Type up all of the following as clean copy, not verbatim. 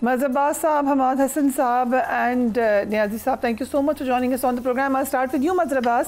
Mazhar Abbas Saab, Hamad Hassan Saab and Niazi Saab, thank you so much for joining us on the program. I'll start with you, Mazhar Abbas.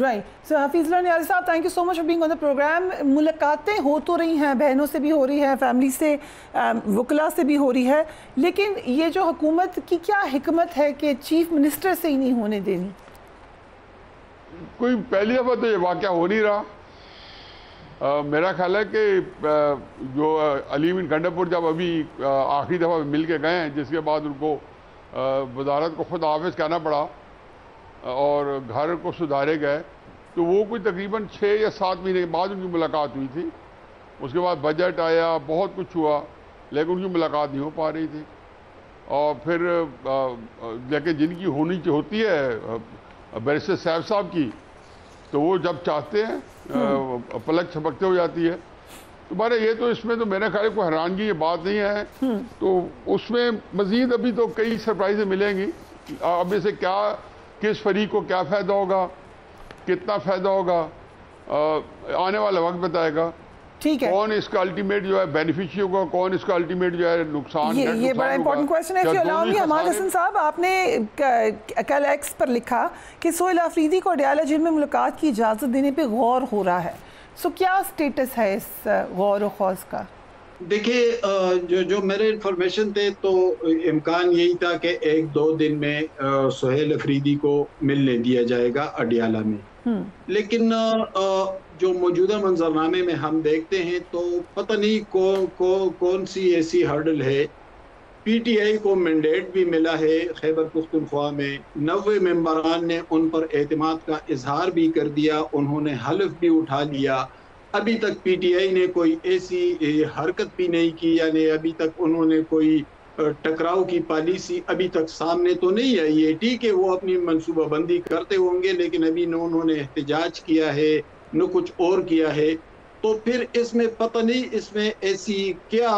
Right. So Hafeez Ullah Niazi صاحب, thank you so much for being on the programme. ملاقاتیں ہو تو رہی ہیں, بہنوں سے بھی ہو رہی ہے, فیملی سے, وکلاء سے بھی ہو رہی ہے, لیکن یہ جو حکومت کی کیا حکمت ہے کہ چیف منسٹر سے ہی نہیں ہونے دینی؟ کوئی پہلی دفعہ تو یہ واقعہ ہو نہیں رہا. میرا خیال ہے کہ جو علی بن گنڈاپور جب ابھی آخری دفعہ مل کے گئے ہیں, جس کے بعد ان کو وزارت کو خود حافظ کہنا پڑا اور گھر کو سدھارے گئے, تو وہ کوئی تقریباً 6 یا 7 مہینے کے بعد ان کی ملاقات ہوئی تھی. اس کے بعد بجٹ آیا, بہت کچھ ہوا, لیکن ان کی ملاقات نہیں ہو پا رہی تھی. اور پھر لیکن جن کی ہونی ہوتی ہے بیرسٹر صاحب صاحب کی, تو وہ جب چاہتے ہیں پلک چھپکتے ہو جاتی ہے. تو بارے یہ تو اس میں تو میرے خیال کوئی حیرانگی یہ بات نہیں ہے. تو اس میں مزید ابھی تو کئی سرپرائزیں ملیں گی. اب اسے کیا, کس فریق کو کیا فائدہ ہوگا, کتنا فائدہ ہوگا, آنے والا وقت بتائے گا. ٹھیک ہے, کون اس کا الٹیمیٹ جو ہے بینیفیشری ہوگا, کون اس کا الٹیمیٹ جو ہے نقصان. یہ بڑا امپورٹنٹ کویشچن ہے. اف یو الاؤ می حماد حسن صاحب, آپ نے کل ایکس پر لکھا کہ سہیل آفریدی کو اڈیالہ جیل میں ملاقات کی اجازت دینے پہ غور ہو رہا ہے. سو کیا سٹیٹس ہے اس غور و خوض کا؟ دیکھیے, جو میرے انفارمیشن تھے تو امکان یہی تھا کہ 1-2 دن میں سہیل آفریدی کو ملنے دیا جائے گا اڈیالہ میں. لیکن جو موجودہ منظرنامے میں ہم دیکھتے ہیں تو پتہ نہیں کون سی ایسی ہرڈل ہے. پی ٹی آئی کو مینڈیٹ بھی ملا ہے خیبر پختونخوا میں, 90 ممبران نے ان پر اعتماد کا اظہار بھی کر دیا, انہوں نے حلف بھی اٹھا لیا. ابھی تک پی ٹی آئی نے کوئی ایسی حرکت بھی نہیں کی, یعنی ابھی تک انہوں نے کوئی ٹکراؤ کی پالیسی ابھی تک سامنے تو نہیں آئی ہے. ٹھیک ہے, وہ اپنی منصوبہ بندی کرتے ہوں گے, لیکن ابھی نہ انہوں نے احتجاج کیا ہے نہ کچھ اور کیا ہے. تو پھر اس میں پتہ نہیں اس میں ایسی کیا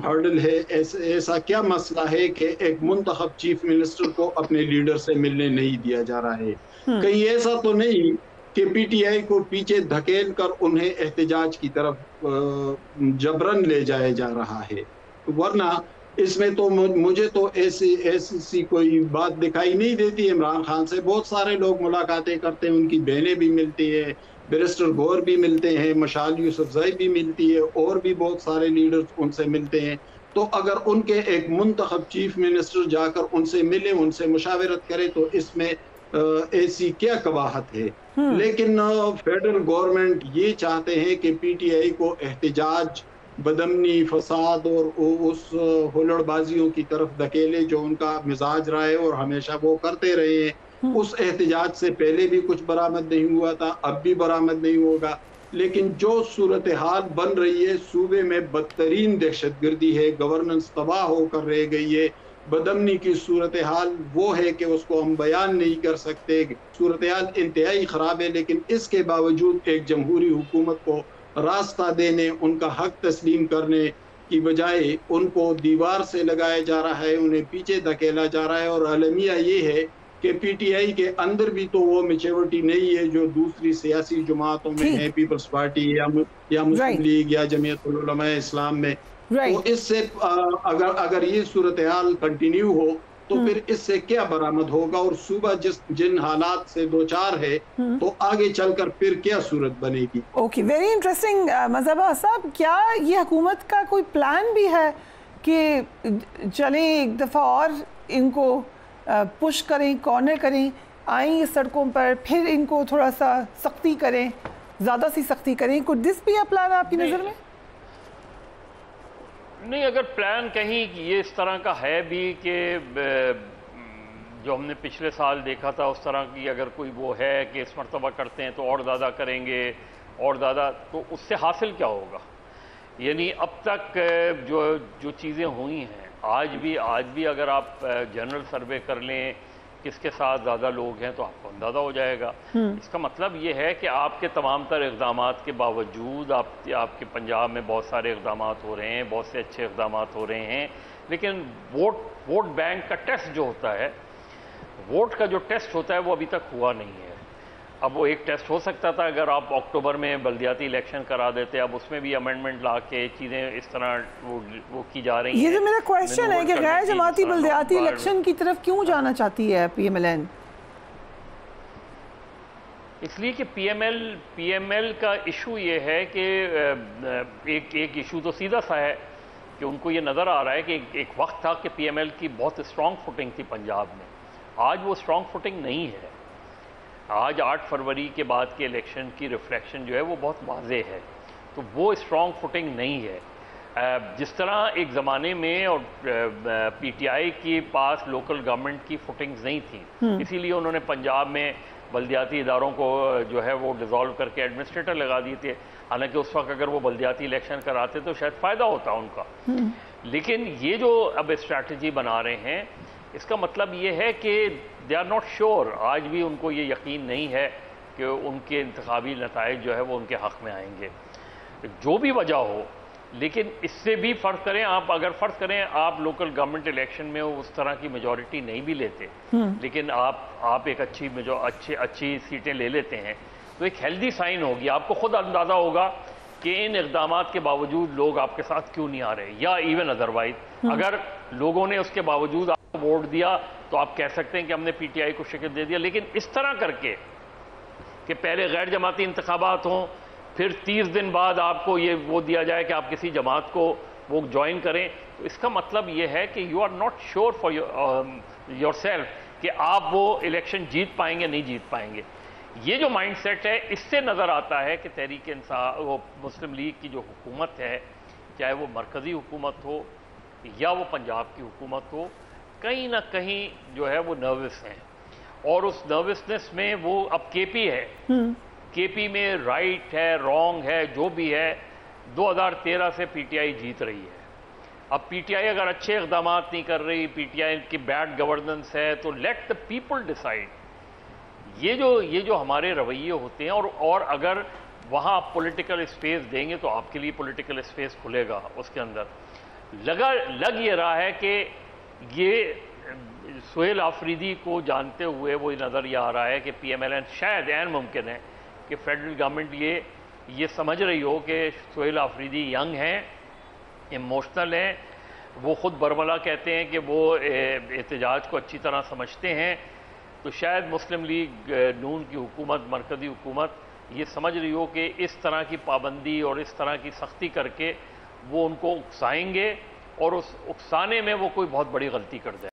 ہرڈل ہے, ایسا کیا مسئلہ ہے کہ ایک منتخب چیف منسٹر کو اپنے لیڈر سے ملنے نہیں دیا جا رہا ہے. کہیں ایسا تو نہیں کہ پی ٹی آئی کو پیچھے دھکیل کر انہیں احتجاج کی طرف جبرن لے جایا جا رہا ہے. ورنہ اس میں تو مجھے تو ایسی کوئی بات دکھائی نہیں دیتی. عمران خان سے بہت سارے لوگ ملاقاتیں کرتے ہیں, ان کی بہنیں بھی ملتی ہیں, بیرسٹر گور بھی ملتے ہیں, مشال یوسفزئی بھی ملتی ہے, اور بھی بہت سارے لیڈرز ان سے ملتے ہیں. تو اگر ان کے ایک منتخب چیف منسٹر جا کر ان سے ملے, ان سے مشاورت کرے, تو اس میں ایسی کیا قباحت ہے. لیکن فیڈرل گورنمنٹ یہ چاہتے ہیں کہ پی ٹی آئی کو احتجاج, بدمنی, فساد اور اس ہلڑ بازیوں کی طرف دھکیلے جو ان کا مزاج رہا ہے اور ہمیشہ وہ کرتے رہے ہیں. اس احتجاج سے پہلے بھی کچھ برآمد نہیں ہوا تھا, اب بھی برآمد نہیں ہوگا. لیکن جو صورتحال بن رہی ہے, صوبے میں بدترین دہشت گردی ہے, گورننس تباہ ہو کر رہ گئی ہے, بدامنی کی صورتحال وہ ہے کہ اس کو ہم بیان نہیں کر سکتے. صورتحال انتہائی خراب ہے, لیکن اس کے باوجود ایک جمہوری حکومت کو راستہ دینے, ان کا حق تسلیم کرنے کی بجائے ان کو دیوار سے لگایا جا رہا ہے, انہیں پیچھے دھکیلا جا رہا ہے. اور المیہ یہ ہے کہ پی ٹی آئی کے اندر بھی تو وہ میچورٹی نہیں ہے جو دوسری سیاسی جماعتوں میں ہے, پیپلز پارٹی یا مسلم لیگ یا جمعیت العلماء اسلام میں. تو اس سے اگر یہ صورتحال کنٹینیو ہو تو پھر اس سے کیا برآمد ہوگا, اور صوبہ جن حالات سے دوچار ہے تو آگے چل کر پھر کیا صورت بنے گی. Okay, very interesting. مذہبہ صاحب, کیا یہ حکومت کا کوئی پلان بھی ہے کہ چلیں ایک دفعہ اور ان کو پش کریں, کارنر کریں, آئیں سڑکوں پر, پھر ان کو تھوڑا سا سختی کریں, زیادہ سی سختی کریں؟ کوئی دس بھی ہے پلان آپ کی نظر میں؟ نہیں, اگر پلان کہیں یہ اس طرح کا ہے بھی کہ جو ہم نے پچھلے سال دیکھا تھا اس طرح کی اگر کوئی وہ ہے کہ اس مرتبہ کرتے ہیں تو اور زیادہ کریں گے اور زیادہ, تو اس سے حاصل کیا ہوگا؟ یعنی اب تک جو چیزیں ہوئی ہیں, آج بھی اگر آپ جنرل سروے کر لیں کس کے ساتھ زیادہ لوگ ہیں تو آپ کو اندازہ ہو جائے گا. اس کا مطلب یہ ہے کہ آپ کے تمام تر اقدامات کے باوجود آپ کے پنجاب میں بہت سارے اقدامات ہو رہے ہیں, بہت سے اچھے اقدامات ہو رہے ہیں, لیکن ووٹ بینک کا ٹیسٹ جو ہوتا ہے, ووٹ کا جو ٹیسٹ ہوتا ہے وہ ابھی تک ہوا نہیں ہے. اب وہ ایک ٹیسٹ ہو سکتا تھا اگر آپ اکتوبر میں بلدیاتی الیکشن کرا دیتے, اب اس میں بھی امینڈمنٹ لا کے چیزیں اس طرح وہ کی جا رہی ہیں. یہ جو میرا کویشچن ہے کہ غیر جماعتی بلدیاتی الیکشن کی طرف کیوں جانا چاہتی ہے پی ایم ایل این؟ اس لیے کہ پی ایم ایل کا ایشو یہ ہے کہ ایک ایشو تو سیدھا سا ہے کہ ان کو یہ نظر آ رہا ہے کہ ایک وقت تھا کہ پی ایم ایل کی بہت اسٹرانگ فوٹنگ تھی پنجاب میں. آج وہ اسٹرانگ فوٹنگ نہیں ہے. آج 8 فروری کے بعد کے الیکشن کی ریفلیکشن جو ہے وہ بہت واضح ہے. تو وہ اسٹرانگ فوٹنگ نہیں ہے. جس طرح ایک زمانے میں اور پی ٹی آئی کے پاس لوکل گورنمنٹ کی فوٹنگز نہیں تھیں, اسی لیے انہوں نے پنجاب میں بلدیاتی اداروں کو جو ہے وہ ڈیزالو کر کے ایڈمنسٹریٹر لگا دیے تھے. حالانکہ اس وقت اگر وہ بلدیاتی الیکشن کراتے تو شاید فائدہ ہوتا ان کا. لیکن یہ جو اب اسٹریٹجی بنا رہے ہیں, اس کا مطلب یہ ہے کہ دے آر ناٹ شیور. آج بھی ان کو یہ یقین نہیں ہے کہ ان کے انتخابی نتائج جو ہے وہ ان کے حق میں آئیں گے, جو بھی وجہ ہو. لیکن اس سے بھی فرض کریں آپ, اگر فرض کریں آپ لوکل گورنمنٹ الیکشن میں اس طرح کی میجورٹی نہیں بھی لیتے, لیکن آپ ایک اچھی سیٹیں لے لیتے ہیں, تو ایک ہیلدی سائن ہوگی. آپ کو خود اندازہ ہوگا کہ ان اقدامات کے باوجود لوگ آپ کے ساتھ کیوں نہیں آ رہے, یا ایون ادروائز اگر لوگوں نے اس کے باوجود آپ کو ووٹ دیا تو آپ کہہ سکتے ہیں کہ ہم نے پی ٹی آئی کو شکست دے دیا. لیکن اس طرح کر کے کہ پہلے غیر جماعتی انتخابات ہوں, پھر 30 دن بعد آپ کو یہ وہ دیا جائے کہ آپ کسی جماعت کو وہ جوائن کریں, تو اس کا مطلب یہ ہے کہ you are not sure for yourself کہ آپ وہ الیکشن جیت پائیں گے نہیں جیت پائیں گے. یہ جو مائنڈ سیٹ ہے, اس سے نظر آتا ہے کہ تحریک انصاف, وہ مسلم لیگ کی جو حکومت ہے, چاہے وہ مرکزی حکومت ہو یا وہ پنجاب کی حکومت ہو, کہیں نہ کہیں جو ہے وہ نروس ہیں. اور اس نروسنس میں وہ اب کے پی ہے, کے پی میں رائٹ ہے رانگ ہے جو بھی ہے, 2013 سے پی ٹی آئی جیت رہی ہے. اب پی ٹی آئی اگر اچھے اقدامات نہیں کر رہی, پی ٹی آئی کی بیڈ گورننس ہے, تو لیٹ دا پیپل ڈیسائیڈ. یہ جو ہمارے رویے ہوتے ہیں, اور اگر وہاں آپ پولیٹیکل اسپیس دیں گے تو آپ کے لیے پولیٹیکل اسپیس کھلے گا. اس کے اندر لگ یہ رہا ہے کہ یہ سہیل آفریدی کو جانتے ہوئے وہ نظر یہ آ رہا ہے کہ پی ایم ایل این شاید عین ممکن ہے کہ فیڈرل گورنمنٹ یہ سمجھ رہی ہو کہ سہیل آفریدی ینگ ہیں, ایموشنل ہیں, وہ خود برملا کہتے ہیں کہ وہ احتجاج کو اچھی طرح سمجھتے ہیں. تو شاید مسلم لیگ نون کی حکومت, مرکزی حکومت یہ سمجھ رہی ہو کہ اس طرح کی پابندی اور اس طرح کی سختی کر کے وہ ان کو اکسائیں گے, اور اس اکسانے میں وہ کوئی بہت بڑی غلطی کر دیں.